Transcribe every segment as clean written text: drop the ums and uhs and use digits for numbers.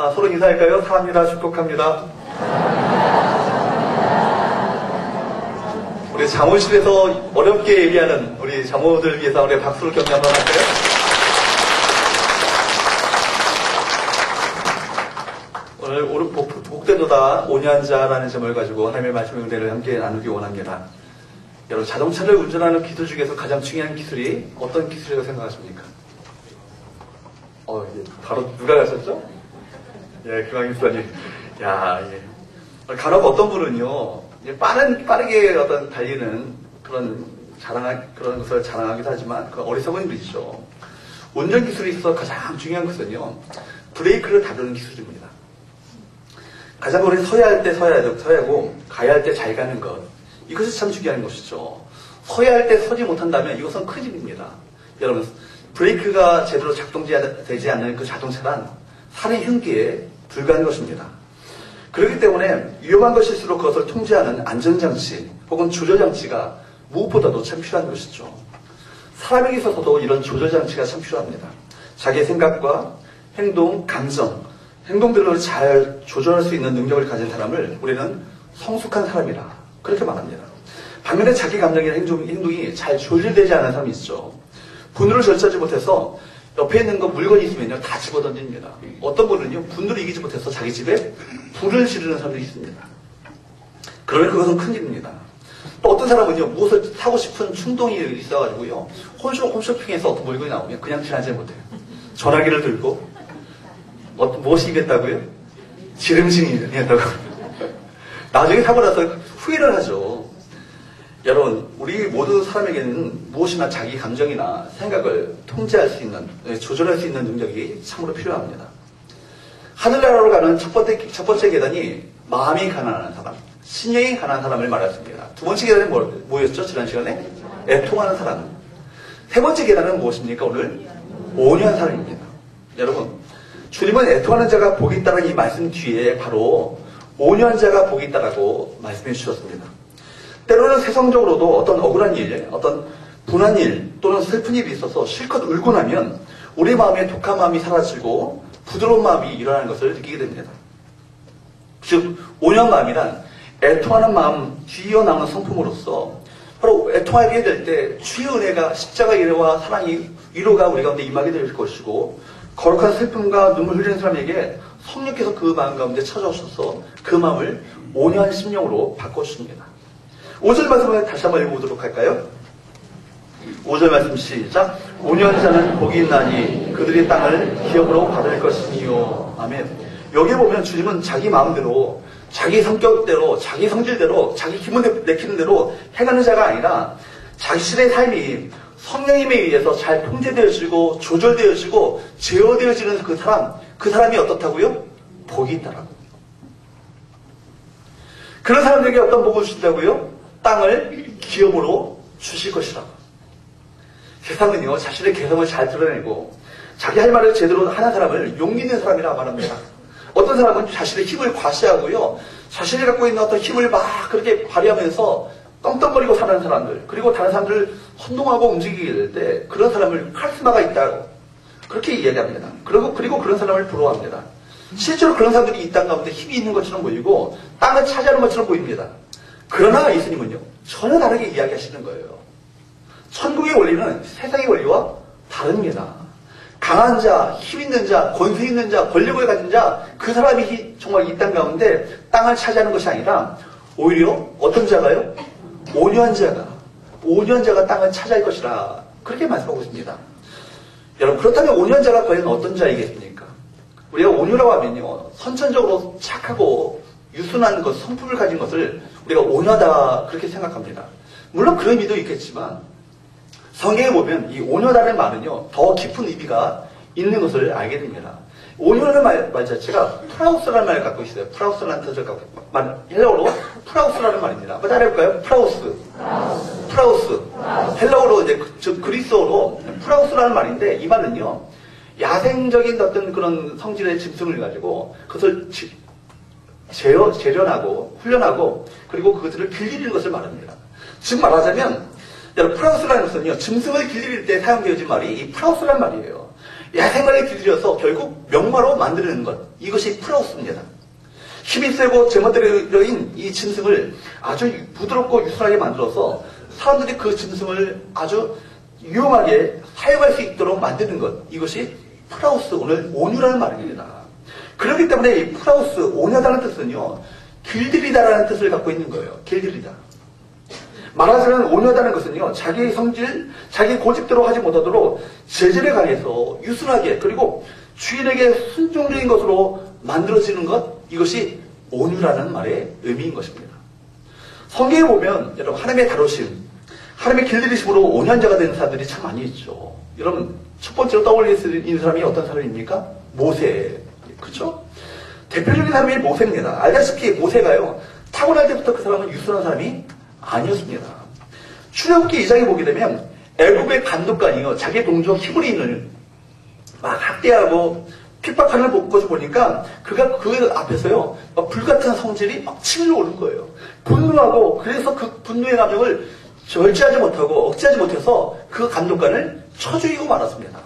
서로 인사할까요? 사랑합니다. 축복합니다. 우리 장호실에서 어렵게 얘기하는 우리 장호들 위해서 우리 박수를 격려 한번 할까요? 오늘 복되도다 온유한자라는 점을 가지고 하나님의 말씀의 은혜를 함께 나누기 원합니다. 여러분, 자동차를 운전하는 기술 중에서 가장 중요한 기술이 어떤 기술이라고 생각하십니까? 바로 누가 가셨죠? 예, 김학임 수사님. 야, 예. 간혹 어떤 분은요, 빠르게 어떤 달리는 그런 것을 자랑하기도 하지만, 그 어리석은 일이죠. 운전 기술에 있어서 가장 중요한 것은요, 브레이크를 다루는 기술입니다. 가장 우리 서야 할 때 서야고, 가야 할 때 잘 가는 것. 이것이 참 중요한 것이죠. 서야 할 때 서지 못한다면 이것은 큰 일입니다. 여러분, 브레이크가 제대로 작동되지 않는 그 자동차란 살인 흉기에 불과한 것입니다. 그렇기 때문에 위험한 것일수록 그것을 통제하는 안전장치 혹은 조절장치가 무엇보다도 참 필요한 것이죠. 사람에게 있어서도 이런 조절장치가 참 필요합니다. 자기의 생각과 행동, 감정, 행동들을 잘 조절할 수 있는 능력을 가진 사람을 우리는 성숙한 사람이라 그렇게 말합니다. 반면에 자기 감정이나 행동이 잘 조절되지 않은 사람이 있죠. 분노를 절제하지 못해서 옆에 있는 물건이 있으면요, 다 집어던집니다. 어떤 분은요, 분노를 이기지 못해서 자기 집에 불을 지르는 사람들이 있습니다. 그러면 그것은 큰일입니다. 또 어떤 사람은요, 무엇을 사고 싶은 충동이 있어가지고요, 홈쇼핑에서 어떤 물건이 나오면 그냥 지나지 못해요. 전화기를 들고, 무엇이겠다고요? 지름신이 했다고. 나중에 사고 나서 후회를 하죠. 여러분, 우리 모든 사람에게는 무엇이나 자기 감정이나 생각을 통제할 수 있는, 조절할 수 있는 능력이 참으로 필요합니다. 하늘나라로 가는 첫 번째 계단이 마음이 가난한 사람, 신령이 가난한 사람을 말했습니다. 두 번째 계단은 뭐였죠? 지난 시간에? 애통하는 사람. 세 번째 계단은 무엇입니까? 오늘? 온유한 사람입니다. 여러분, 주님은 애통하는 자가 복이 있다는 이 말씀 뒤에 바로 온유한 자가 복이 있다라고 말씀해 주셨습니다. 때로는 세상적으로도 어떤 억울한 일, 어떤 분한 일 또는 슬픈 일이 있어서 실컷 울고 나면 우리 마음에 독한 마음이 사라지고 부드러운 마음이 일어나는 것을 느끼게 됩니다. 즉 온유한 마음이란 애통하는 마음 뒤이어 나오는 성품으로서 바로 애통하게 될 때 주의 은혜가 십자가의 은혜와 사랑이 위로가 우리 가운데 임하게 될 것이고 거룩한 슬픔과 눈물 흘리는 사람에게 성령께서 그 마음 가운데 찾아오셔서 그 마음을 온유한 심령으로 바꿔주십니다. 5절 말씀을 다시 한번 읽어보도록 할까요? 5절 말씀 시작. 온유한 자는 복이 있나니 그들이 땅을 기업으로 받을 것이니요. 아멘. 여기 보면 주님은 자기 마음대로, 자기 성격대로, 자기 성질대로, 자기 힘을 내키는 대로 행하는 자가 아니라 자신의 삶이 성령님에 의해서 잘 통제되어지고 조절되어지고 제어되어지는 그 사람이 어떻다고요? 복이 있다라고. 그런 사람들에게 어떤 복을 주신다고요? 땅을 기업으로 주실 것이라고. 세상은요, 자신의 개성을 잘 드러내고 자기 할 말을 제대로 하는 사람을 용기 있는 사람이라고 말합니다. 어떤 사람은 자신의 힘을 과시하고요, 자신이 갖고 있는 어떤 힘을 막 그렇게 발휘하면서 떵떵거리고 사는 사람들, 그리고 다른 사람들을 혼동하고 움직이게 될 때 그런 사람을 카리스마가 있다고 그렇게 이야기합니다. 그리고 그런 사람을 부러워합니다. 실제로 그런 사람들이 이 땅 가운데 힘이 있는 것처럼 보이고 땅을 차지하는 것처럼 보입니다. 그러나 예수님은요, 전혀 다르게 이야기하시는 거예요. 천국의 원리는 세상의 원리와 다릅니다. 강한 자, 힘 있는 자, 권세 있는 자, 권력을 가진 자, 그 사람이 정말 이 땅 가운데 땅을 차지하는 것이 아니라 오히려 어떤 자가요? 온유한 자가 땅을 차지할 것이라 그렇게 말씀하고 있습니다. 여러분, 그렇다면 온유한 자가 과연 어떤 자이겠습니까? 우리가 온유라고 하면요, 선천적으로 착하고 유순한 것, 성품을 가진 것을 우리가 온유하다 그렇게 생각합니다. 물론 그런 의미도 있겠지만 성경에 보면 이 온유하다는 말은요, 더 깊은 의미가 있는 것을 알게 됩니다. 온유라는 말 자체가 프라우스라는 말을 갖고 있어요. 프라우스라는 뜻을 갖고 있어요. 헬라어로 프라우스라는 말입니다. 한번 따라해볼까요? 프라우스. 헬라어로 이제 그리스어로 프라우스라는 말인데 이 말은요, 야생적인 어떤 그런 성질의 짐승을 가지고 그것을 재련하고 훈련하고 그리고 그것들을 길들이는 것을 말합니다. 즉 말하자면 여러분, 프라우스라는 것은요, 짐승을 길들일 때 사용되어진 말이 이 프라우스라는 말이에요. 야생마에 길들여서 결국 명마로 만드는 것. 이것이 프라우스입니다. 힘이 세고 제멋대로인 이 짐승을 아주 부드럽고 유순하게 만들어서 사람들이 그 짐승을 아주 유용하게 사용할 수 있도록 만드는 것. 이것이 프라우스, 오늘 온유라는 말입니다. 그렇기 때문에 이 프라우스, 온유하다는 뜻은요, 길들이다라는 뜻을 갖고 있는 거예요. 길들이다. 말하자면 온유하다는 것은요, 자기 성질, 자기 고집대로 하지 못하도록 재질에 관해서 유순하게, 그리고 주인에게 순종적인 것으로 만들어지는 것, 이것이 온유라는 말의 의미인 것입니다. 성경에 보면 여러분 하나님의 다루심, 하나님의 길들이심으로 온유한 자가 되는 사람들이 참 많이 있죠. 여러분 첫 번째로 떠올릴 수 있는 사람이 어떤 사람입니까? 모세. 그렇죠? 대표적인 사람이 모세입니다. 알다시피 모세가요, 타고날 때부터 그 사람은 유순한 사람이 아니었습니다. 출애굽기 2장에 보게 되면 애굽의 감독관이요, 자기 동족 히브리인을 막 학대하고 핍박하는 것을 보니까 그가 그 앞에서요, 막 불같은 성질이 막 치밀어 오른 거예요. 분노하고, 그래서 그 분노의 감정을 절제하지 못하고 억제하지 못해서 그 감독관을 쳐 죽이고 말았습니다.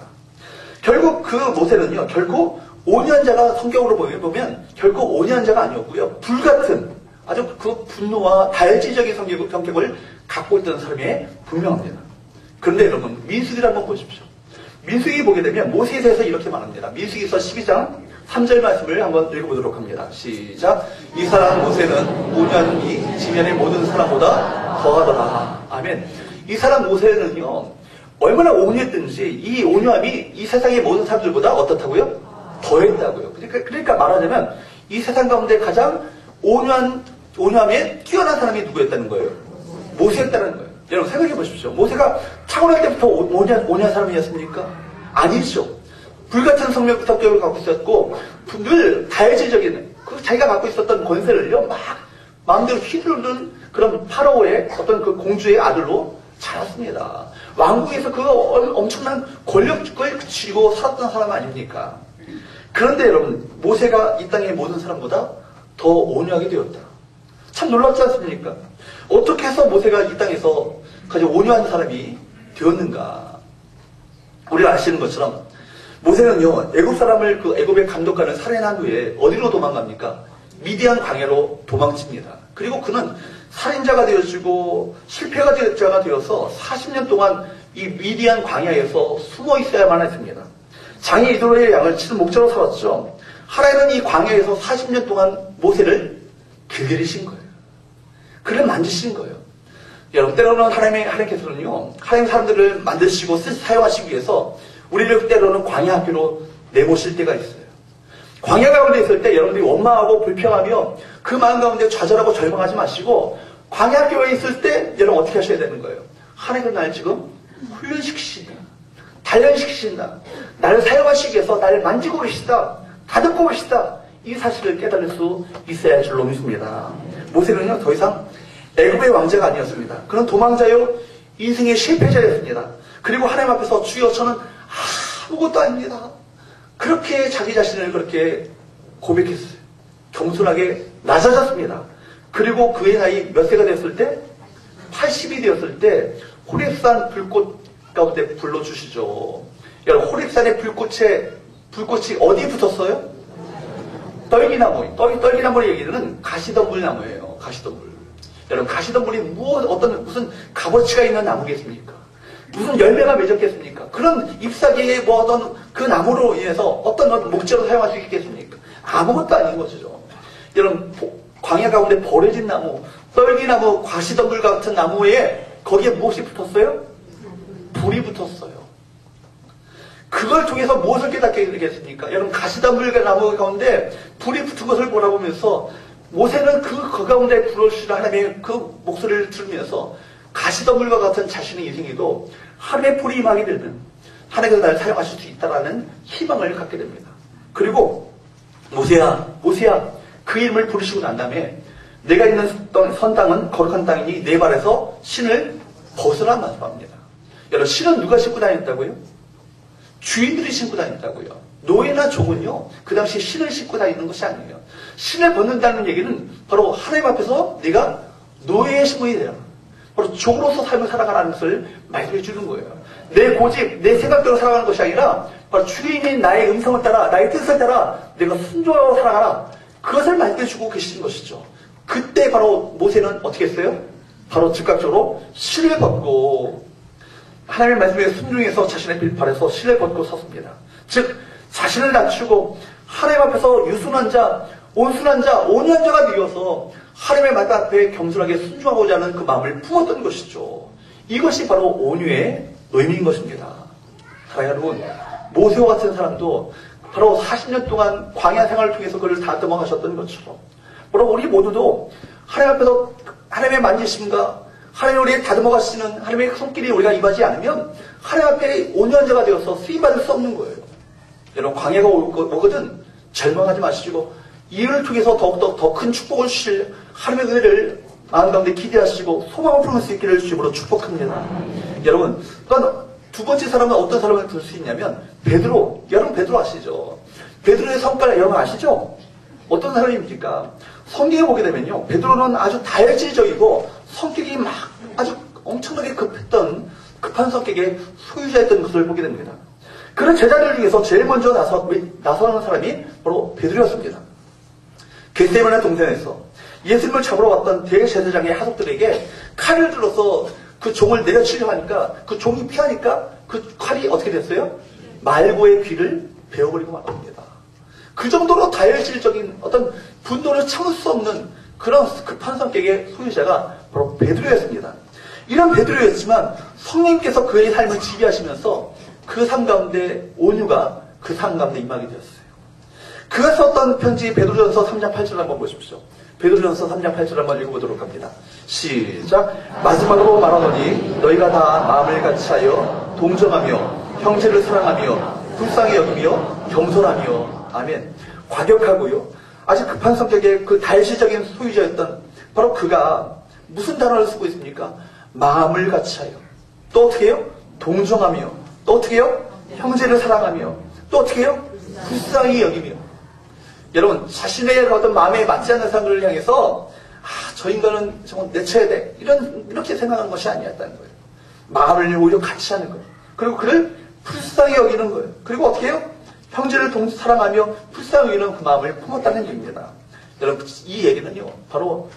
결국 그 모세는요, 결국 온유한 자가 성경으로 보면 결국 온유한 자가 아니었고요, 불같은 아주 그 분노와 다혈질적인 성격을 갖고 있던 사람이 분명합니다. 그런데 여러분, 민수기를 한번 보십시오. 민수기 보게 되면 모세에 대해서 이렇게 말합니다. 민수기서 12장 3절 말씀을 한번 읽어보도록 합니다. 시작. 이 사람 모세는 온유함이 지면의 모든 사람보다 더하더라. 아멘. 이 사람 모세는요, 얼마나 온유했든지 이 온유함이 이 세상의 모든 사람들보다 어떻다고요? 더했다고요. 그러니까 말하자면 이 세상 가운데 가장 온유함에 뛰어난 사람이 누구였다는 거예요? 모세였다는 거예요. 여러분 생각해 보십시오. 모세가 타고날 때부터 온유한 사람이었습니까? 아니죠. 불같은 성격을 갖고 있었고, 늘 다혈질적인 자기가 갖고 있었던 권세를요, 막 마음대로 휘두르는 그런 파라오의 어떤 그 공주의 아들로 자랐습니다. 왕궁에서 그 엄청난 권력을 쥐고 살았던 사람 아닙니까? 그런데 여러분, 모세가 이 땅의 모든 사람보다 더 온유하게 되었다. 참 놀랍지 않습니까? 어떻게 해서 모세가 이 땅에서 가장 온유한 사람이 되었는가? 우리가 아시는 것처럼 모세는요, 애굽 사람을, 그 애굽의 감독관을 살해한 후에 어디로 도망갑니까? 미디안 광야로 도망칩니다. 그리고 그는 살인자가 되어지고 실패자가 되어서 40년 동안 이 미디안 광야에서 숨어 있어야만 했습니다. 장이 이돌의 양을 치는 목자로 살았죠. 하나님은 이 광야에서 40년 동안 모세를 길들이신 거예요. 그를 만드신 거예요. 여러분, 때로는 하나님께서는요, 하나님 사람들을 만드시고 사용하시기 위해서 우리를 때로는 광야 학교로 내모실 때가 있어요. 광야 가운데 있을 때 여러분들이 원망하고 불평하며 그 마음 가운데 좌절하고 절망하지 마시고, 광야 학교에 있을 때 여러분 어떻게 하셔야 되는 거예요? 하나님은 나를 지금 훈련시키신다. 단련시키신다. 나를 사용하시기 위해서 나를 만지고 계시다. 다듬고 계시다. 이 사실을 깨달을 수 있어야 할 줄로 믿습니다. 모세는요, 더 이상 애굽의 왕자가 아니었습니다. 그는 도망자요, 인생의 실패자였습니다. 그리고 하나님 앞에서 주여 저는 아무것도 아닙니다. 그렇게 자기 자신을 그렇게 고백했어요. 겸손하게 낮아졌습니다. 그리고 그의 나이 몇 세가 됐을 때? 80이 되었을 때 호렙산 불꽃 가운데 불러주시죠. 여러분, 호렙산의 불꽃이 어디에 붙었어요? 떨기나무. 떨기나무의 얘기는 가시덤불 나무예요. 가시덤불. 여러분, 가시덤불이 무슨 값어치가 있는 나무겠습니까? 무슨 열매가 맺었겠습니까? 그런 잎사귀에 뭐 어떤 그 나무로 인해서 어떤 목재로 사용할 수 있겠습니까? 아무것도 아닌 것이죠. 여러분, 광야 가운데 버려진 나무, 떨기나무, 가시덤불 같은 나무에 거기에 무엇이 붙었어요? 불이 붙었어요. 그걸 통해서 무엇을 깨닫게 되겠습니까? 여러분, 가시덤불 나무 가운데 불이 붙은 것을 보라보면서 모세는 그 가운데 불어주시는 하나님의 그 목소리를 들으면서 가시덤불과 같은 자신의 인생에도 하나님의 불이 임하게 되면 하나님께서 나를 사용하실 수 있다는 희망을 갖게 됩니다. 그리고 모세야 그 이름을 부르시고 난 다음에 내가 있는 선 땅은 거룩한 땅이니 내 발에서 신을 벗으라 말씀합니다. 여러분, 신은 누가 신고 다녔다고요? 주인들이 신고 다녔다고요. 노예나 종은요, 그 당시 신을 신고 다니는 것이 아니에요. 신을 벗는다는 얘기는 바로 하나님 앞에서 네가 노예의 신분이 되라. 바로 종으로서 삶을 살아가라는 것을 말씀해 주는 거예요. 내 고집, 내 생각대로 살아가는 것이 아니라 바로 주인인 나의 음성을 따라, 나의 뜻을 따라 내가 순종하고 살아가라. 그것을 말씀해주고 계신 것이죠. 그때 바로 모세는 어떻게 했어요? 바로 즉각적으로 실을 벗고 하나님의 말씀에 순종해서 자신의 빌발에서 실을 벗고 섰습니다. 즉 자신을 낮추고 하나님 앞에서 유순한 자, 온순한 자, 온유한 자가 되어서 하나님의 말 앞에 겸손하게 순종하고자 하는 그 마음을 품었던 것이죠. 이것이 바로 온유의 의미인 것입니다. 사랑하는 여러분, 모세와 같은 사람도 바로 40년 동안 광야 생활을 통해서 그를 다듬어가셨던 것처럼 바로 우리 모두도 하나님 앞에서 하나님의 만지심과 하나님 우리의 다듬어가시는 하나님의 손길이 우리가 임하지 않으면 하나님 앞에 온유한 자가 되어서 쓰임받을 수 없는 거예요. 여러분, 광야가 오거든 절망하지 마시고 이를 통해서 더욱더 더 큰 축복을 주실 하나님의 은혜를 마음 가운데 기대하시고 소망을 품을 수 있기를 주님으로 축복합니다. 여러분, 그러니까 두 번째 사람은 어떤 사람을 들 수 있냐면 베드로. 여러분 베드로 아시죠? 베드로의 성깔 여러분 아시죠? 어떤 사람입니까? 성경에 보게 되면요, 베드로는 아주 다혈질적이고 성격이 막 아주 엄청나게 급한 성격의 소유자였던 것을 보게 됩니다. 그런 제자들 중에서 제일 먼저 나서는 사람이 바로 베드로였습니다. 겟세마네 동산에서 예수님을 잡으러 왔던 대제사장의 하석들에게 칼을 들어서 그 종을 내려치려 하니까 그 종이 피하니까 그 칼이 어떻게 됐어요? 말고의 귀를 베어버리고 말합니다. 그 정도로 다혈질적인 어떤 분노를 참을 수 없는 그런 급한 성격의 소유자가 바로 베드로였습니다. 이런 베드로였지만 성령님께서 그의 삶을 지배하시면서 그 삶 가운데 온유가 그 삶 가운데 임하게 되었어요. 그가 썼던 편지 베드로전서 3장 8절을 한번 보십시오. 베드로전서 3장 8절 한번 읽어보도록 합니다. 시작. 마지막으로 말하노니 너희가 다 마음을 같이하여 동정하며 형제를 사랑하며 불쌍히 여기며 겸손하며. 아멘. 과격하고요, 아주 급한 성격의 그 다혈질적인 소유자였던 바로 그가 무슨 단어를 쓰고 있습니까? 마음을 같이하여, 또 어떻게 해요? 동정하며, 또 어떻게 해요? 형제를 사랑하며, 또 어떻게 해요? 불쌍히 여기며. 여러분, 자신의 어떤 마음에 맞지 않는 사람들을 향해서 저 인간은 정말 내쳐야 돼, 이렇게 생각하는 것이 아니었다는 거예요. 마음을 오히려 같이 하는 거예요. 그리고 그를 불쌍히 여기는 거예요. 그리고 어떻게 해요? 형제를 사랑하며 불쌍히 여기는 그 마음을 품었다는 얘기입니다. 여러분, 이 얘기는요, 바로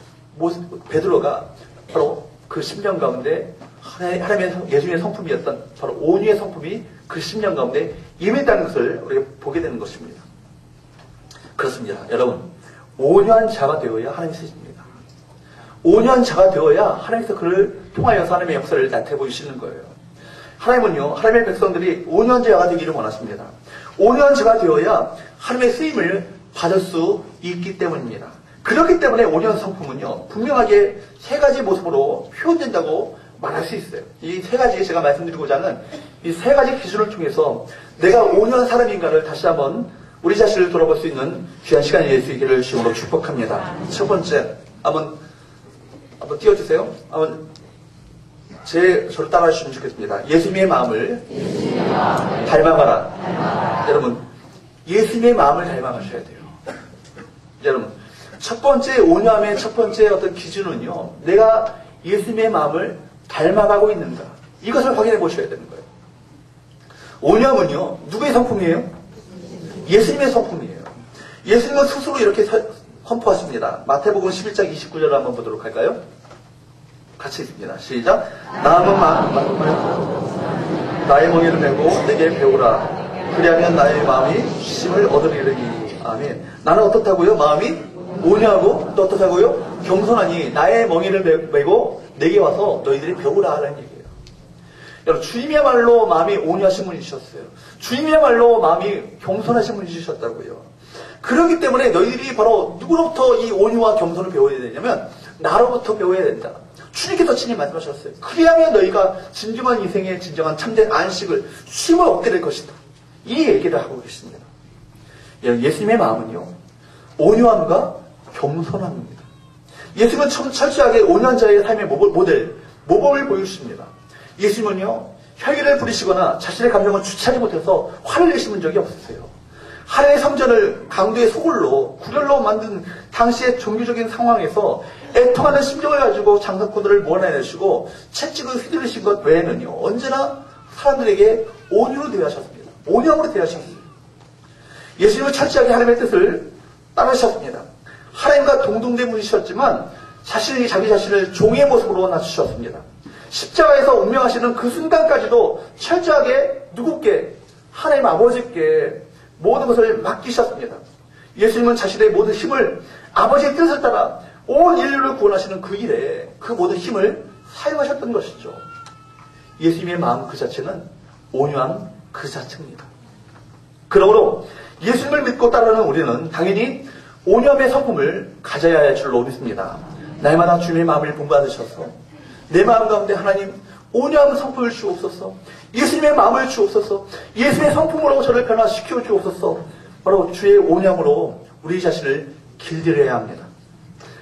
베드로가 바로 그 10년 가운데 하나님의 예수님의 성품이었던 바로 온유의 성품이 그 10년 가운데 임했다는 것을 우리가 보게 되는 것입니다. 그렇습니다. 여러분, 온유한 자가 되어야 하나님이 쓰십니다. 온유한 자가 되어야 하나님께서 그를 통하여서 하나님의 역사를 나타내 보이시는 거예요. 하나님은요, 하나님의 백성들이 온유한 자가 되기를 원하십니다. 온유한 자가 되어야 하나님의 쓰임을 받을 수 있기 때문입니다. 그렇기 때문에 온유한 성품은요, 분명하게 세 가지 모습으로 표현된다고 말할 수 있어요. 이 세 가지 제가 말씀드리고자 하는 이 세 가지 기준을 통해서 내가 온유한 사람인가를 다시 한번 우리 자신을 돌아볼 수 있는 귀한 시간이 될 수 있기를 주님으로 축복합니다. 첫 번째, 한번 띄워주세요. 저를 따라해 주시면 좋겠습니다. 예수님의 마음을 닮아가라. 여러분, 예수님의 마음을 닮아가셔야 돼요. 여러분, 첫 번째 온유함의 첫 번째 어떤 기준은요, 내가 예수님의 마음을 닮아가고 있는가, 이것을 확인해 보셔야 되는 거예요. 온유함은요, 누구의 성품이에요? 예수님의 성품이에요. 예수님은 스스로 이렇게 선포하십니다. 마태복음 11장 29절을 한번 보도록 할까요? 같이 있습니다. 시작. 남은 나의 멍에를 메고 내게 배우라. 그리하면 나의 마음이 쉼을 얻으리니. 아멘. 나는 어떻다고요? 마음이 온유하고 또 어떻다고요? 겸손하니 나의 멍에를 메고 내게 와서 너희들이 배우라 하는 얘기예요. 여러분, 주님이야말로 마음이 온유하신 분이셨어요. 주님이야말로 마음이 겸손하신 분이셨다고요. 그렇기 때문에 너희들이 바로 누구로부터 이 온유와 겸손을 배워야 되냐면 나로부터 배워야 된다. 주님께서 친히 말씀하셨어요. 그리하면 너희가 진정한 인생의 진정한 참된 안식을, 쉼을 얻게 될 것이다. 이 얘기를 하고 계십니다. 예수님의 마음은요, 온유함과 겸손함입니다. 예수님은 철저하게 온유한 자의 삶의 모범을 보여주십니다. 예수님은요, 혈기를 부리시거나 자신의 감정을 주체하지 못해서 화를 내시는 적이 없으세요. 하나님의 성전을 강도의 소굴로, 구렬로 만든 당시의 종교적인 상황에서 애통하는 심정을 가지고 장사꾼들을 몰아내시고 채찍을 휘두르신 것 외에는요, 언제나 사람들에게 온유로 대하셨습니다. 온유함으로 대하셨어요. 예수님은 철저하게 하나님의 뜻을 따르셨습니다. 하나님과 동등됨이셨지만 자기 자신을 종의 모습으로 낮추셨습니다. 십자가에서 운명하시는 그 순간까지도 철저하게 누구께? 하나님 아버지께 모든 것을 맡기셨습니다. 예수님은 자신의 모든 힘을 아버지의 뜻을 따라 온 인류를 구원하시는 그 일에 그 모든 힘을 사용하셨던 것이죠. 예수님의 마음 그 자체는 온유함 그 자체입니다. 그러므로 예수님을 믿고 따르는 우리는 당연히 온유함의 성품을 가져야 할 줄로 믿습니다. 날마다 주님의 마음을 본받으셔서 내 마음 가운데 하나님 온유함 성품을 주옵소서, 예수님의 마음을 주옵소서, 예수님의 성품으로 저를 변화시켜 주옵소서. 바로 주의 온유함으로 우리 자신을 길들여야 합니다.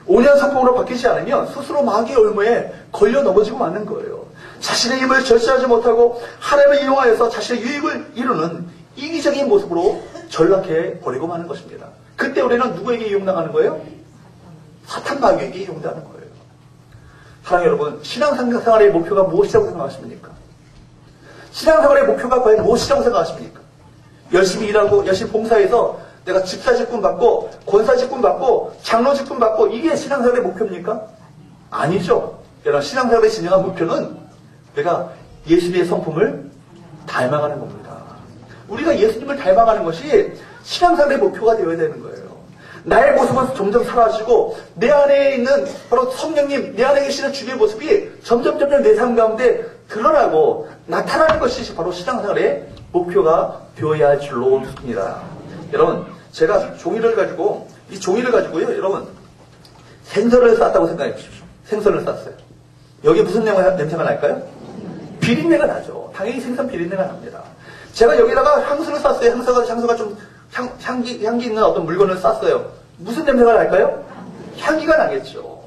온유한 성품으로 바뀌지 않으면 스스로 마귀의 올무에 걸려 넘어지고 마는 거예요. 자신의 힘을 절제하지 못하고 하나님을 이용하여서 자신의 유익을 이루는 이기적인 모습으로 전락해 버리고 마는 것입니다. 그때 우리는 누구에게 이용당하는 거예요? 사탄 마귀에게 이용당하는 거예요. 사랑하는 여러분, 신앙생활의 목표가 무엇이라고 생각하십니까? 신앙생활의 목표가 과연 무엇이라고 생각하십니까? 열심히 일하고 열심히 봉사해서 내가 집사 직분 받고 권사 직분 받고 장로 직분 받고 이게 신앙생활의 목표입니까? 아니죠. 여러분, 신앙생활의 진정한 목표는 내가 예수님의 성품을 닮아가는 겁니다. 우리가 예수님을 닮아가는 것이 신앙생활의 목표가 되어야 되는 거예요. 나의 모습은 점점 사라지고 내 안에 있는 바로 성령님, 내 안에 계시는 주님의 모습이 점점 내 삶 가운데 드러나고 나타나는 것이 바로 신앙생활의 목표가 되어야 할 줄로 믿습니다. 여러분, 제가 종이를 가지고요, 여러분, 생선을 쌌다고 생각해 보십시오. 생선을 쌌어요. 여기 무슨 냄새가 날까요? 비린내가 나죠. 당연히 생선 비린내가 납니다. 제가 여기다가 향수를 쌌어요. 향수가 좀 향기 있는 어떤 물건을 쌌어요. 무슨 냄새가 날까요? 향기가 나겠죠.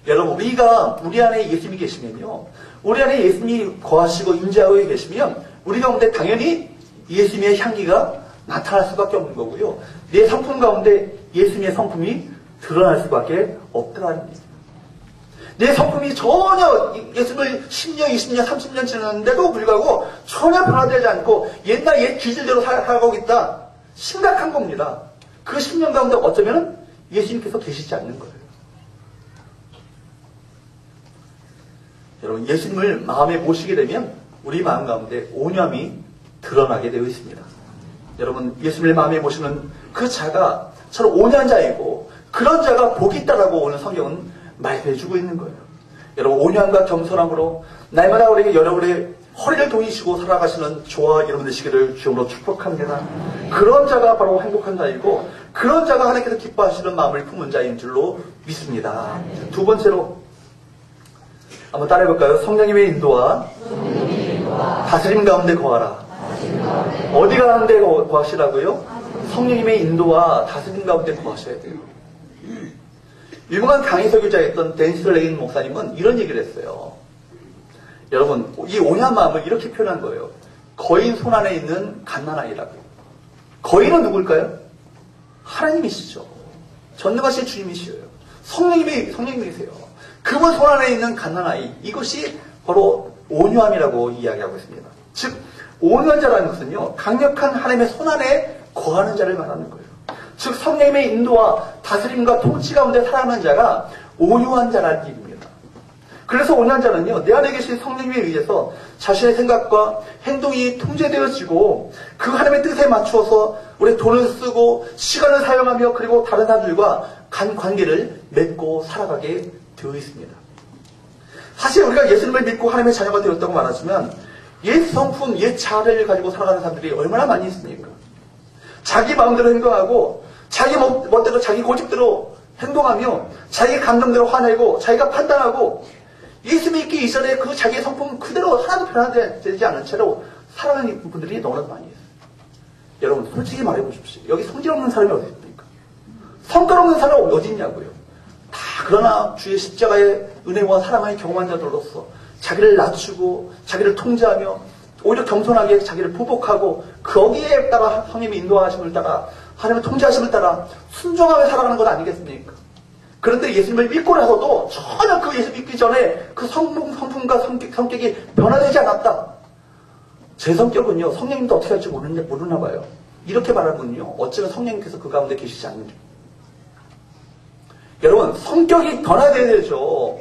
여러분, 우리 안에 예수님이 계시면요, 우리 안에 예수님이 거하시고 임재하고 계시면 우리 가운데 당연히 예수님의 향기가 나타날 수밖에 없는 거고요. 내 성품 가운데 예수님의 성품이 드러날 수밖에 없다는 얘기입니다. 내 성품이 전혀 예수님을 10년, 20년, 30년 지났는데도 불구하고 전혀 변화되지 않고 옛날 기질대로 살아가고 있다. 심각한 겁니다. 그 10년 가운데 어쩌면 예수님께서 계시지 않는 거예요. 여러분, 예수님을 마음에 모시게 되면 우리 마음 가운데 온유함이 드러나게 되어 있습니다. 여러분, 예수님을 마음에 모시는 그 자가 서로 온유한 자이고 그런 자가 복이 있다라고 오늘 성경은 말해주고 있는 거예요. 여러분, 온유함과 겸손함으로 날마다 우리에게 여러분의 허리를 동이시고 살아가시는 저와 여러분 되시기를 주님으로 축복합니다. 그런 자가 바로 행복한 자이고 그런 자가 하나님께서 기뻐하시는 마음을 품은 자인 줄로 믿습니다. 두 번째로 한번 따라해볼까요? 성령님의 인도와 다스림 가운데 거하라. 어디 가운데 거하시라고요? 성령님의 인도와 다스림 가운데 거하셔야 돼요. 유명한 강의 설교자였던 댄 슬레인 목사님은 이런 얘기를 했어요. 여러분, 이 온유한 마음을 이렇게 표현한 거예요. 거인 손 안에 있는 갓난아이라고. 거인은 누굴까요? 하나님이시죠. 전능하신 주님이시요. 성령님이세요. 그분 손 안에 있는 갓난아이, 이것이 바로 온유함이라고 이야기하고 있습니다. 즉, 온유한 자라는 것은요, 강력한 하나님의 손 안에 거하는 자를 말하는 거예요. 즉, 성령님의 인도와 다스림과 통치 가운데 살아가는 자가 온유한 자라는 얘기입니다. 그래서 온유한 자는요, 내 안에 계신 성령님에 의해서 자신의 생각과 행동이 통제되어지고 그 하나님의 뜻에 맞추어서 우리 돈을 쓰고 시간을 사용하며 그리고 다른 사람들과 관계를 맺고 살아가게 되어 있습니다. 사실 우리가 예수님을 믿고 하나님의 자녀가 되었다고 말하지만 옛 성품, 옛 자아를 가지고 살아가는 사람들이 얼마나 많이 있습니까? 자기 마음대로 행동하고 자기 멋대로 자기 고집대로 행동하며 자기 감정대로 화내고 자기가 판단하고 예수 믿기 이전에 그 자기의 성품 그대로 하나도 변화되지 않은 채로 살아가는 분들이 너무나 많이 있어요. 여러분, 솔직히 말해보십시오. 여기 성질 없는 사람이 어디 있습니까? 성깔 없는 사람이 어디 있냐고요. 다 그러나 주의 십자가의 은혜와 사랑을 경험한 자들로서 자기를 낮추고 자기를 통제하며 오히려 겸손하게 자기를 보복하고 거기에 따라 하나님의 인도하심을 따라 하나님의 통제하심을 따라 순종하며 살아가는 것 아니겠습니까? 그런데 예수님을 믿고 나서도 전혀 그 예수 믿기 전에 그 성품과 성격이 변화되지 않았다. 제 성격은요, 성령님도 어떻게 할지 모르나 봐요. 이렇게 말하면요, 어쩌면 성령님께서 그 가운데 계시지 않는지. 여러분, 성격이 변화돼야 되죠.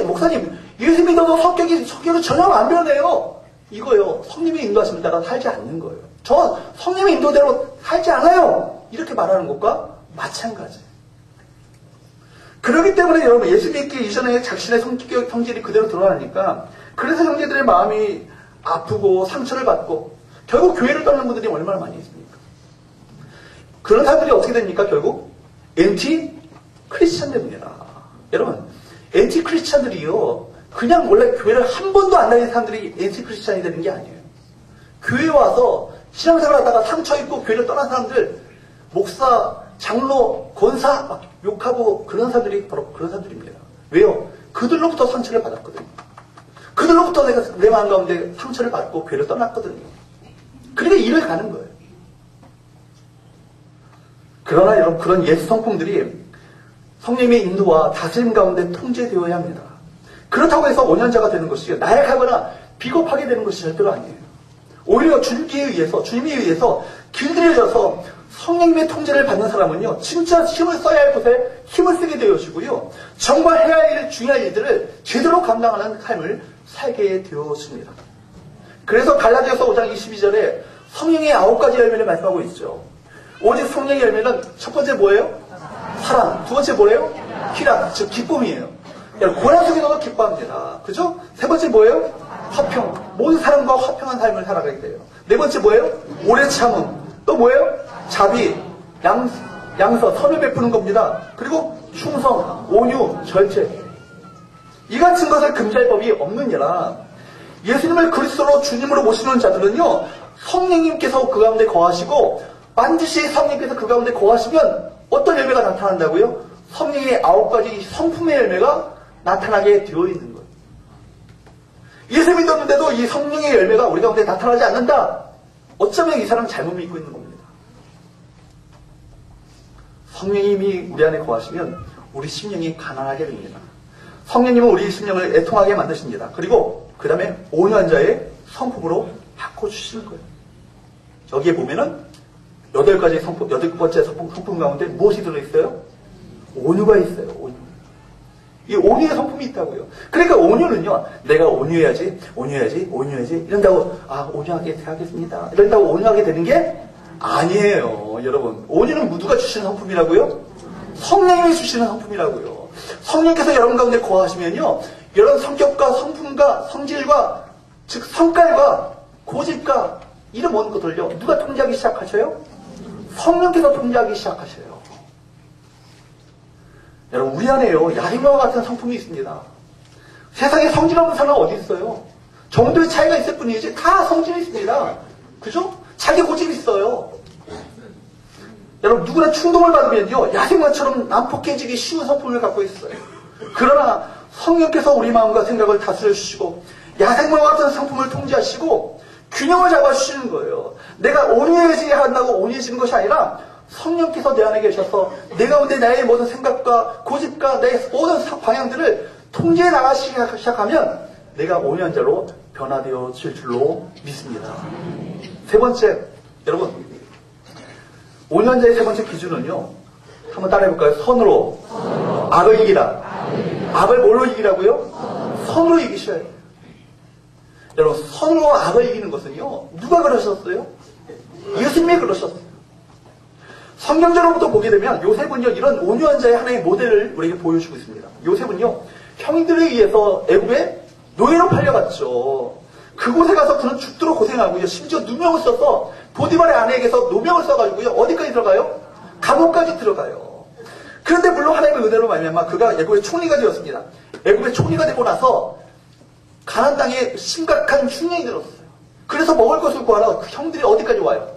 목사님, 예수 믿어도 성격이 전혀 안 변해요. 이거요, 성령님의 인도하심을 따라 살지 않는 거예요. 저 성령님의 인도대로 살지 않아요. 이렇게 말하는 것과 마찬가지예요. 그렇기 때문에 여러분, 예수 믿기 이전에 자신의 성질이 그대로 드러나니까, 그래서 형제들의 마음이 아프고 상처를 받고 결국 교회를 떠나는 분들이 얼마나 많이 있습니까? 그런 사람들이 어떻게 됩니까? 결국 엔티 크리스찬 됩니다. 여러분, 엔티 크리스찬들이요, 그냥 원래 교회를 한 번도 안 다니는 사람들이 엔티 크리스찬이 되는 게 아니에요. 교회에 와서 신앙생활 하다가 상처 입고 교회를 떠난 사람들, 목사, 장로, 권사 막 욕하고 그런 사람들이 바로 그런 사람들입니다. 왜요? 그들로부터 상처를 받았거든요. 그들로부터 내가 내 마음 가운데 상처를 받고 교회를 떠났거든요. 그러니까 일을 가는 거예요. 그러나 여러분, 그런 예수 성품들이 성령님의 인도와 다스림 가운데 통제되어야 합니다. 그렇다고 해서 온연자가 되는 것이 나약하거나 비겁하게 되는 것이 절대로 아니에요. 오히려 주님에 의해서 길들여져서 성령님의 통제를 받는 사람은요, 진짜 힘을 써야 할 곳에 힘을 쓰게 되어지고요, 정말 해야 할 중요한 일들을 제대로 감당하는 삶을 살게 되었습니다. 그래서 갈라디아서 5장 22절에 성령의 9가지 열매를 말씀하고 있죠. 오직 성령의 열매는 첫 번째 뭐예요? 사랑. 두 번째 뭐예요? 희락, 즉 기쁨이에요. 고난 속에서도 기뻐합니다. 그죠? 세 번째 뭐예요? 화평. 모든 사람과 화평한 삶을 살아가게 돼요. 네 번째 뭐예요? 오래 참음. 또 뭐예요? 자비, 양서, 선을 베푸는 겁니다. 그리고 충성, 온유, 절제. 이 같은 것을 금지할 법이 없느니라. 예수님을 그리스도로 주님으로 모시는 자들은요, 성령님께서 그 가운데 거하시고 반드시 성령님께서 그 가운데 거하시면 어떤 열매가 나타난다고요? 성령의 9가지 성품의 열매가 나타나게 되어 있는 거예요. 예수 믿었는데도 이 성령의 열매가 우리 가운데 나타나지 않는다. 어쩌면 이 사람은 잘못 믿고 있는 겁니다. 성령님이 우리 안에 거하시면 우리 심령이 가난하게 됩니다. 성령님은 우리 심령을 애통하게 만드십니다. 그리고 그 다음에 온유한 자의 성품으로 바꿔주시는 거예요. 여기에 보면은 8번째 성품 가운데 무엇이 들어있어요? 온유가 있어요. 온유. 이 온유의 성품이 있다고요. 그러니까 온유는요, 내가 온유해야지 이런다고 온유하게 하겠습니다. 이런다고 온유하게 되는 게 아니에요. 여러분, 온유는 누가 주시는 성품이라고요? 성령님이 주시는 성품이라고요. 성령께서 여러분 가운데 거하시면요, 여러분 성격과 성품과 성질과 즉 성깔과 고집과 이런 모든 것들요, 누가 통제하기 시작하셔요? 성령께서 통제하기 시작하셔요. 여러분, 우리 안에요, 야생마와 같은 성품이 있습니다. 세상에 성질 없는 사람은 어디 있어요? 정도의 차이가 있을 뿐이지 다 성질이 있습니다. 그죠? 자기 고집이 있어요. 여러분, 누구나 충동을 받으면요, 야생마처럼 난폭해지기 쉬운 성품을 갖고 있어요. 그러나 성령께서 우리 마음과 생각을 다스려 주시고 야생마와 같은 성품을 통제하시고 균형을 잡아주시는 거예요. 내가 온유해져야 한다고 온유해지는 것이 아니라 성령께서 내 안에 계셔서 내 가운데 나의 모든 생각과 고집과 내 모든 방향들을 통제해 나가기 시작하면 내가 온유한 자로 변화되어질 줄로 믿습니다. 세 번째, 여러분, 온유한 자의 세 번째 기준은요, 한번 따라해볼까요? 선으로 악을 이기라. 악을 뭘로 이기라고요? 선으로 이기셔야 해요. 여러분, 선으로 악을 이기는 것은요, 누가 그러셨어요? 예수님이 그러셨어요. 성경적으로부터 보게 되면 요셉은요, 이런 온유한 자의 하나의 모델을 우리에게 보여주고 있습니다. 요셉은요, 형들에 의해서 애굽에 노예로 팔려갔죠. 그곳에 가서 그는 죽도록 고생하고요, 심지어 누명을 써서 보디발의 아내에게서 노명을 써가지고요, 어디까지 들어가요? 감옥까지 들어가요. 그런데 물론 하나님의 은혜로 말미암아 그가 애굽의 총리가 되었습니다. 애굽의 총리가 되고 나서 가나안 땅에 심각한 흉년이 들었어요. 그래서 먹을 것을 구하러 그 형들이 어디까지 와요?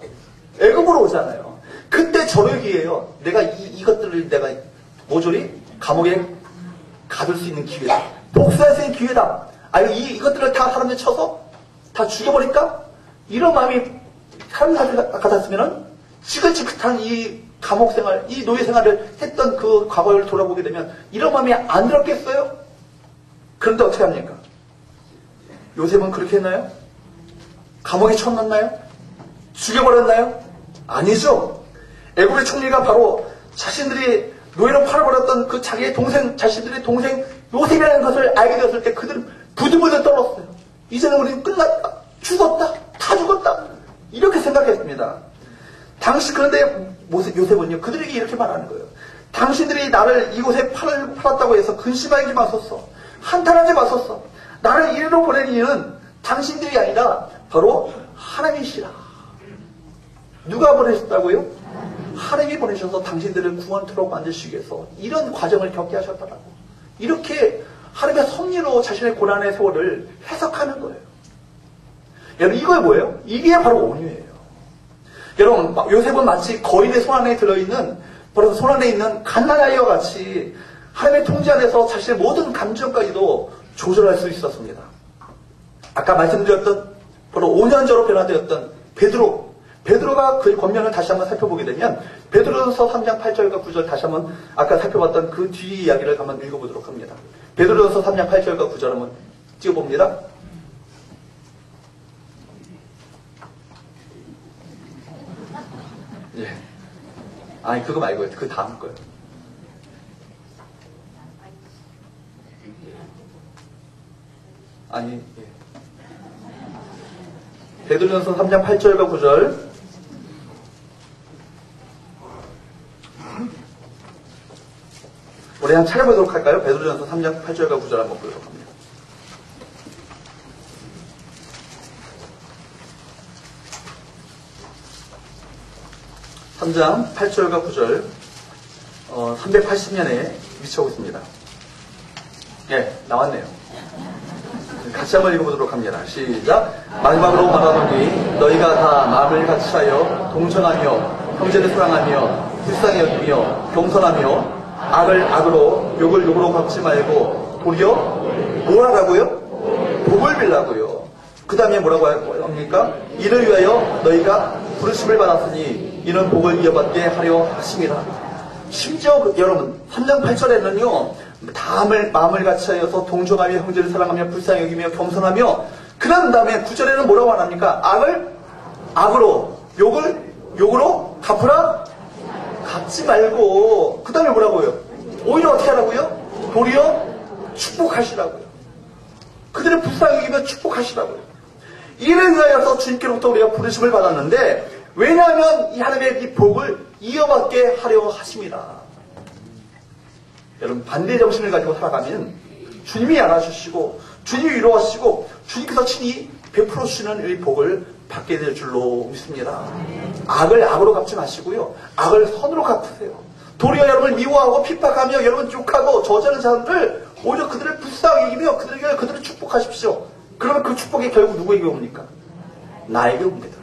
애굽으로 오잖아요. 그때 저녁이에요. 내가 이것들을 내가 모조리 감옥에 가둘 수 있는 기회다. 복수할 수 있는 기회다. 이것들을 다 사람들 쳐서 다 죽여버릴까? 이런 마음이 사람들 같았으면은 지긋지긋한 이 감옥 생활, 이 노예 생활을 했던 그 과거를 돌아보게 되면 이런 마음이 안 들었겠어요? 그런데 어떻게 합니까? 요셉은 그렇게 했나요? 감옥에 쳐넣나요? 죽여버렸나요? 아니죠. 애굽의 총리가 바로 자신들이 노예로 팔아버렸던 그 자기의 동생, 자신들의 동생 요셉이라는 것을 알게 되었을 때 그들은 부들부들 떨었어요. 이제는 우리는 끝났다. 죽었다. 다 죽었다. 이렇게 생각했습니다. 그런데 요셉은요, 그들에게 이렇게 말하는 거예요. 당신들이 나를 이곳에 팔았다고 해서 근심하지 마소서. 한탄하지 마소서. 나를 이리로 보낸 이유는 당신들이 아니라 바로 하나님이시라. 누가 보내셨다고요? 하나님이 보내셔서 당신들을 구원토록 만드시기 위해서 이런 과정을 겪게 하셨다라고. 이렇게 하나님의 섭리로 자신의 고난의 세월을 해석하는 거예요. 여러분, 이거 뭐예요? 이게 바로 온유예요. 여러분, 요셉은 마치 거인의 손 안에 들어있는, 바로 손 안에 있는 갓난아이와 같이 하나님의 통제 안에서 자신의 모든 감정까지도 조절할 수 있었습니다. 아까 말씀드렸던 바로 5년전으로 변화되었던 베드로가 그 권면을 다시 한번 살펴보게 되면 베드로전서 3장 8절과 9절 다시 한번 아까 살펴봤던 그 뒤 이야기를 한번 읽어보도록 합니다. 베드로전서 3장 8절과 9절 한번 찍어봅니다. 예. 아니 그거 말고요. 그 다음 거요. 아니 예. 베드로전서 3장 8절과 9절 우리 한번 찾아보도록 할까요? 베드로전서 3장 8절과 9절 한번 보도록 합니다. (3장 8절과 9절) 380년에 위치하고 있습니다. 예, 나왔네요. 같이 한번 읽어보도록 합니다. 시작. 마지막으로 말하노니 너희가 다 마음을 같이하여 동정하며 형제를 사랑하며 불쌍히 여기며 겸손하며 악을 악으로 욕을 욕으로 갚지 말고 도리어 뭘 하라고요? 복을 빌라고요. 그 다음에 뭐라고 합니까? 이를 위하여 너희가 부르심을 받았으니 이는 복을 이어받게 하려 하심이라. 심지어 여러분 3장 8절에는요 마음을 같이하여서 동정하며 형제를 사랑하며 불쌍히 여기며 겸손하며 그 다음에 9절에는 뭐라고 합니까? 악을 악으로 욕을 욕으로 갚으라. 갚지 말고 그 다음에 뭐라고요? 오히려 어떻게 하라고요? 도리어 축복하시라고요. 그들의 불쌍히 여기며 축복하시라고요. 이를 위하여서 주님께로부터 우리가 부르심을 받았는데 왜냐하면 이 하나님의 이 복을 이어받게 하려 하심이라. 여러분 반대 정신을 가지고 살아가면 주님이 알아주시고 주님이 위로하시고 주님께서 친히 베풀어 주시는 이 복을 받게 될 줄로 믿습니다. 악을 악으로 갚지 마시고요. 악을 선으로 갚으세요. 도리어 여러분을 미워하고 핍박하며 여러분 욕하고 저주하는 사람들 오히려 그들을 불쌍히 여기며 그들을 축복하십시오. 그러면 그 축복이 결국 누구에게 옵니까? 나에게 옵니다.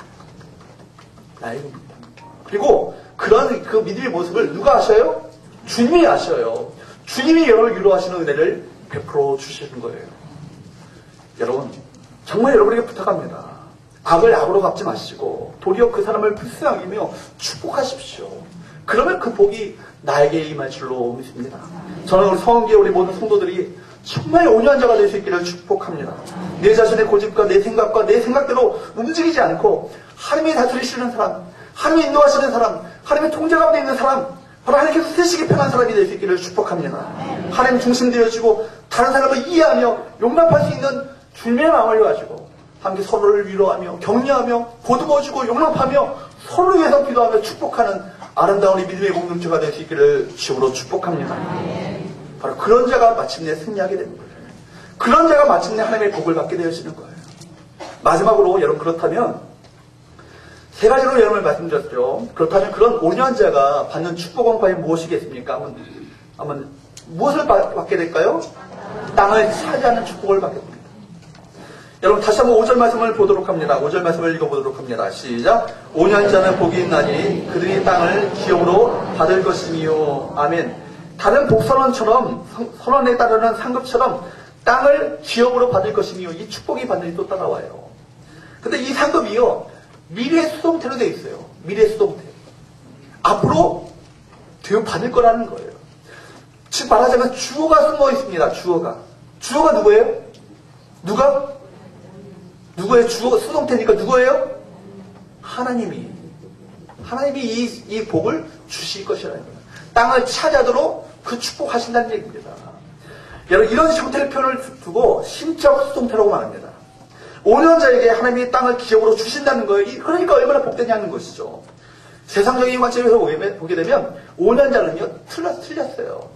나에게 옵니다. 그리고 그런 그 믿음의 모습을 누가 아셔요? 주님이 아셔요. 주님이 여러분을 위로하시는 은혜를 베풀어 주시는 거예요. 여러분 정말 여러분에게 부탁합니다. 악을 악으로 갚지 마시고 도리어 그 사람을 불쌍히 여기며 축복하십시오. 그러면 그 복이 나에게 임할 줄로 믿습니다. 저는 우리 성원교회 우리 모든 성도들이 정말 온유한 자가 될 수 있기를 축복합니다. 내 자신의 고집과 내 생각과 내 생각대로 움직이지 않고 하나님이 다스리시는 사람, 하나님이 인도하시는 사람, 하나님의 통제 가운데 있는 사람, 바로 하나님께서 쓰시기 편한 사람이 될 수 있기를 축복합니다. 하나님 중심 되어지고 다른 사람을 이해하며 용납할 수 있는 주님의 마음을 가지고 함께 서로를 위로하며 격려하며 보듬어주고 용납하며 서로를 위해서 기도하며 축복하는 아름다운 이 믿음의 공동체가 될 수 있기를 주으로 축복합니다. 바로 그런 자가 마침내 승리하게 되는 거예요. 그런 자가 마침내 하나님의 복을 받게 되어지는 거예요. 마지막으로 여러분 그렇다면 세 가지로 여러분을 말씀드렸죠. 그렇다면 그런 온유한 자가 받는 축복은 과연 무엇이겠습니까? 한번 무엇을 받게 될까요? 땅을 차지하는 축복을 받게 됩니다. 여러분 다시 한번 5절 말씀을 보도록 합니다. 5절 말씀을 읽어보도록 합니다. 시작. 온유한 자는 복이 있나니 그들이 땅을 기업으로 받을 것이니요. 아멘. 다른 복선언처럼 선언에 따르는 상급처럼 땅을 기업으로 받을 것이니요. 이 축복이 반드시 또 따라와요. 근데 이 상급이요. 미래 수동태로 되어 있어요. 미래 수동태. 앞으로 받을 거라는 거예요. 즉 말하자면 주어가 숨어 있습니다. 주어가 누구예요? 누가 누구의 수동태니까 누구예요? 하나님이 이 복을 주실 것이라는 거예요. 땅을 찾아도록 그 축복하신다는 얘기입니다. 여러분, 이런 형태의 표현을 두고 심적 수동태라고 말합니다. 5년자에게 하나님이 땅을 기업으로 주신다는 거예요. 그러니까 얼마나 복되냐는 것이죠. 세상적인 관점에서 보게 되면 5년자는요, 틀렸어요.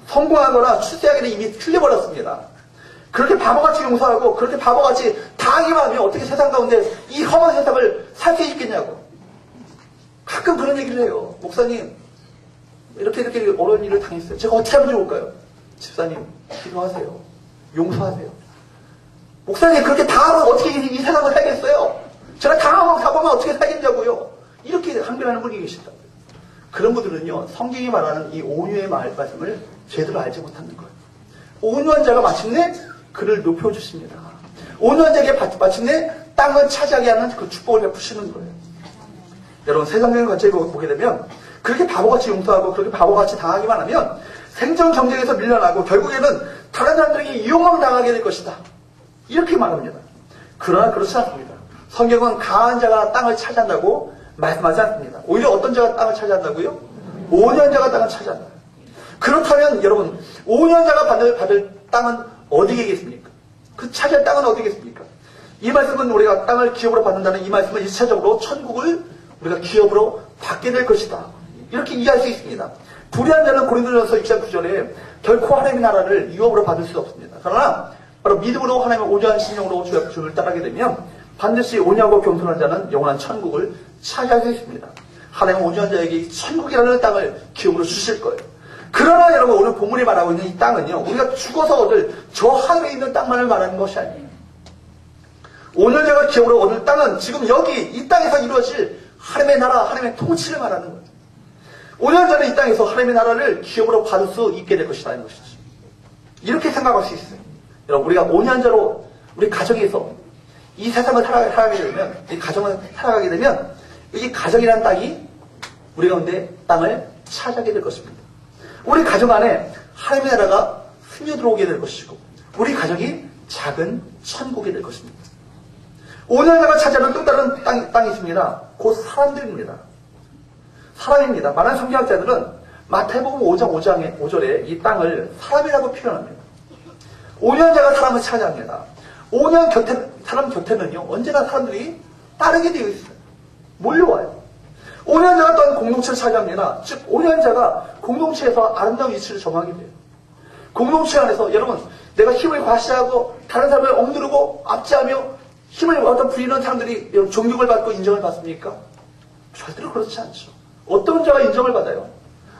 성공하거나 출세하기는 이미 틀려버렸습니다. 그렇게 바보같이 용서하고 그렇게 바보같이 당하기만 하면 어떻게 세상 가운데 이 험한 세상을 살 수 있겠냐고. 가끔 그런 얘기를 해요. 목사님, 이렇게 어려운 일을 당했어요. 제가 어떻게 하면 좋을까요? 집사님, 기도하세요. 용서하세요. 목사님, 그렇게 당하면 어떻게 이 세상을 살겠어요? 제가 당하면 어떻게 살겠냐고요? 이렇게 항변하는 분이 계신다고요. 그런 분들은요, 성경이 말하는 이 온유의 말씀을 제대로 알지 못하는 거예요. 온유한 자가 마침내 그를 높여주십니다. 온유한 자에게 마침내 땅을 차지하게 하는 그 축복을 베푸시는 거예요. 여러분, 세상적인 관점을 보게 되면 그렇게 바보같이 용서하고 그렇게 바보같이 당하기만 하면 생존 경쟁에서 밀려나고 결국에는 다른 사람들에게 이용을 당하게 될 것이다. 이렇게 말합니다. 그러나 그렇지 않습니다. 성경은 강한 자가 땅을 차지한다고 말씀하지 않습니다. 오히려 어떤 자가 땅을 차지한다고요? 5년자가 땅을 차지한다. 그렇다면 여러분, 5년자가 받을 땅은 어디겠습니까? 그 차지할 땅은 어디겠습니까? 이 말씀은 우리가 땅을 기업으로 받는다는 이 말씀은 1차적으로 천국을 우리가 기업으로 받게 될 것이다. 이렇게 이해할 수 있습니다. 불의한 자는 고린도전서 6장 9절에 결코 하나님의 나라를 유업으로 받을 수 없습니다. 그러나 바로 믿음으로 하나님의 온전한 신령으로 주를 따르게 되면 반드시 온유하고 겸손한 자는 영원한 천국을 차지할 수 있습니다. 하나님은 온전한 자에게 천국이라는 땅을 기업으로 주실 거예요. 그러나 여러분, 오늘 본문이 말하고 있는 이 땅은요, 우리가 죽어서 얻을 저 하늘에 있는 땅만을 말하는 것이 아니에요. 5년자가 기업으로 얻을 땅은 지금 여기 이 땅에서 이루어질 하나님의 나라, 하나님의 통치를 말하는 거예요. 5년자는 이 땅에서 하나님의 나라를 기업으로 받을 수 있게 될 것이라는 것이죠. 이렇게 생각할 수 있어요. 여러분, 우리가 5년자로 우리 가정에서 이 세상을 살아가게 되면, 이 가정을 살아가게 되면 이 가정이라는 땅이 우리 가운데 땅을 차지하게 될 것입니다. 우리 가정 안에 하나님의 나라가 스며들어오게 될 것이고 우리 가정이 작은 천국이 될 것입니다. 5년자가 차지하는 또 다른 땅이 있습니다. 곧 사람들입니다. 사람입니다. 많은 성경학자들은 마태복음 5장 5절에 이 땅을 사람이라고 표현합니다. 5년자가 사람을 차지합니다. 5년 사람 곁에는요, 언제나 사람들이 따르게 되어 있어요. 몰려와요. 5년자가 또한 공동체를 차지합니다. 즉, 5년자가 공동체에서 아름다운 위치를 점하게 돼요. 공동체 안에서 여러분, 내가 힘을 과시하고 다른 사람을 억누르고 압제하며 힘을 어떤 부리는 사람들이 존경을 받고 인정을 받습니까? 절대로 그렇지 않죠. 어떤 자가 인정을 받아요?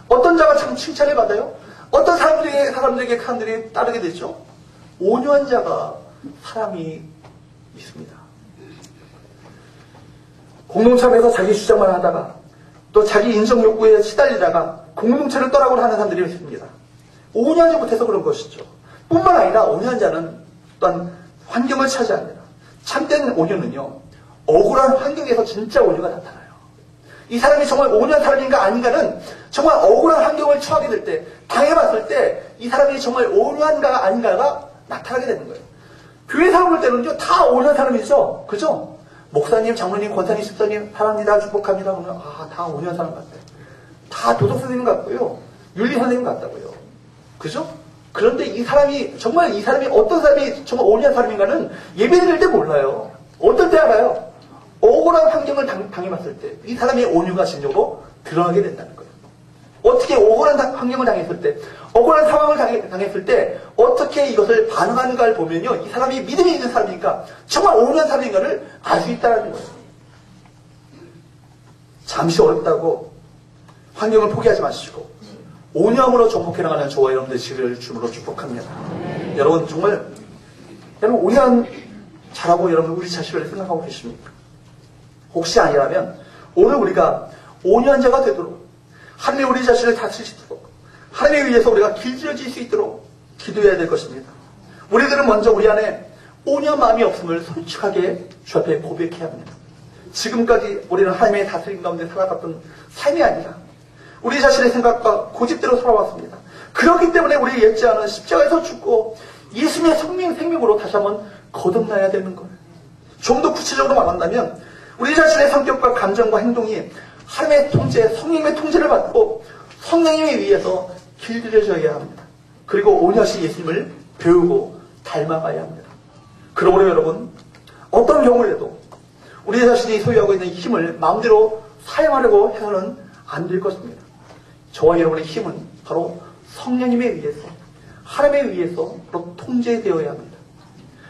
어떤 자가 참 칭찬을 받아요? 어떤 사람들이 따르게 되죠? 5년자가 사람이 있습니다. 공동체 안에서 자기 주장만 하다가 또 자기 인정 욕구에 시달리다가 공동체를 떠나고는 하는 사람들이 있습니다. 5년자 못해서 그런 것이죠. 뿐만 아니라 5년자는 또한 환경을 차지합니다. 참된 5년은요, 억울한 환경에서 진짜 5년가 나타나요. 이 사람이 정말 5년 사람인가 아닌가는 정말 억울한 환경을 처하게 될 때, 당해봤을 때 이 사람이 정말 5년가 아닌가가 나타나게 되는 거예요. 교회 사람 볼 때는요, 다 5년 사람이죠. 그죠? 목사님, 장로님, 권사님, 집사님, 사랑합니다, 축복합니다. 그러면, 다 5년 사람 같아요. 다 도덕 선생님 같고요. 윤리 선생님 같다고요. 그죠? 그런데 정말 이 사람이 어떤 사람이 정말 5년 사람인가는 예배 드릴 때 몰라요. 어떨 때 알아요? 억울한 환경을 당해봤을 때, 이 사람의 온유가 진정으로 드러나게 된다는 거예요. 어떻게 억울한 환경을 당했을 때, 억울한 상황을 당했을 때, 어떻게 이것을 반응하는가를 보면요, 이 사람이 믿음이 있는 사람이니까, 정말 5년 사람인가를 알 수 있다는 거예요. 잠시 어렵다고 환경을 포기하지 마시고, 온유함으로 정복해 나가는 저와 여러분들 되시기를 주님으로 축복합니다. 여러분, 정말, 여러분, 5년 잘하고 여러분 우리 자신을 생각하고 계십니까? 혹시 아니라면, 오늘 우리가 5년자가 되도록, 하나님이 우리 자신을 다스리시도록, 하나님에 의해서 우리가 길들여질 수 있도록 기도해야 될 것입니다. 우리들은 먼저 우리 안에 5년 마음이 없음을 솔직하게 주 앞에 고백해야 합니다. 지금까지 우리는 하나님의 다스림 가운데 살아갔던 삶이 아니라 우리 자신의 생각과 고집대로 살아왔습니다. 그렇기 때문에 우리 잊지 않은 십자가에서 죽고 예수님의 생명으로 다시 한번 거듭나야 되는 거예요. 좀 더 구체적으로 말한다면 우리 자신의 성격과 감정과 행동이 하나님의 통제, 성령님의 통제를 받고 성령님에 의해서 길들여져야 합니다. 그리고 온전히 예수님을 배우고 닮아가야 합니다. 그러므로 여러분, 어떤 경우에도 우리 자신이 소유하고 있는 힘을 마음대로 사용하려고 해서는 안 될 것입니다. 저와 여러분의 힘은 바로 성령님에 의해서, 하나님에 의해서 바로 통제되어야 합니다.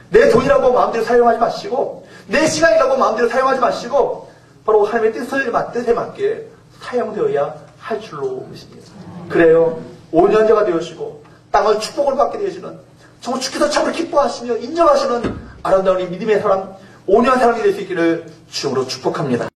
내 돈이라고 마음대로 사용하지 마시고, 내 시간이라고 마음대로 사용하지 마시고, 바로 하나님의 뜻에 맞게 사용되어야 할 줄로 믿습니다. 그래요, 온전자가 되어지고 땅을 축복을 받게 되어지는, 정말 주께서 참으로 기뻐하시며 인정하시는 아름다운 이 믿음의 사람, 온유한 사람이 될 수 있기를 주님으로 축복합니다.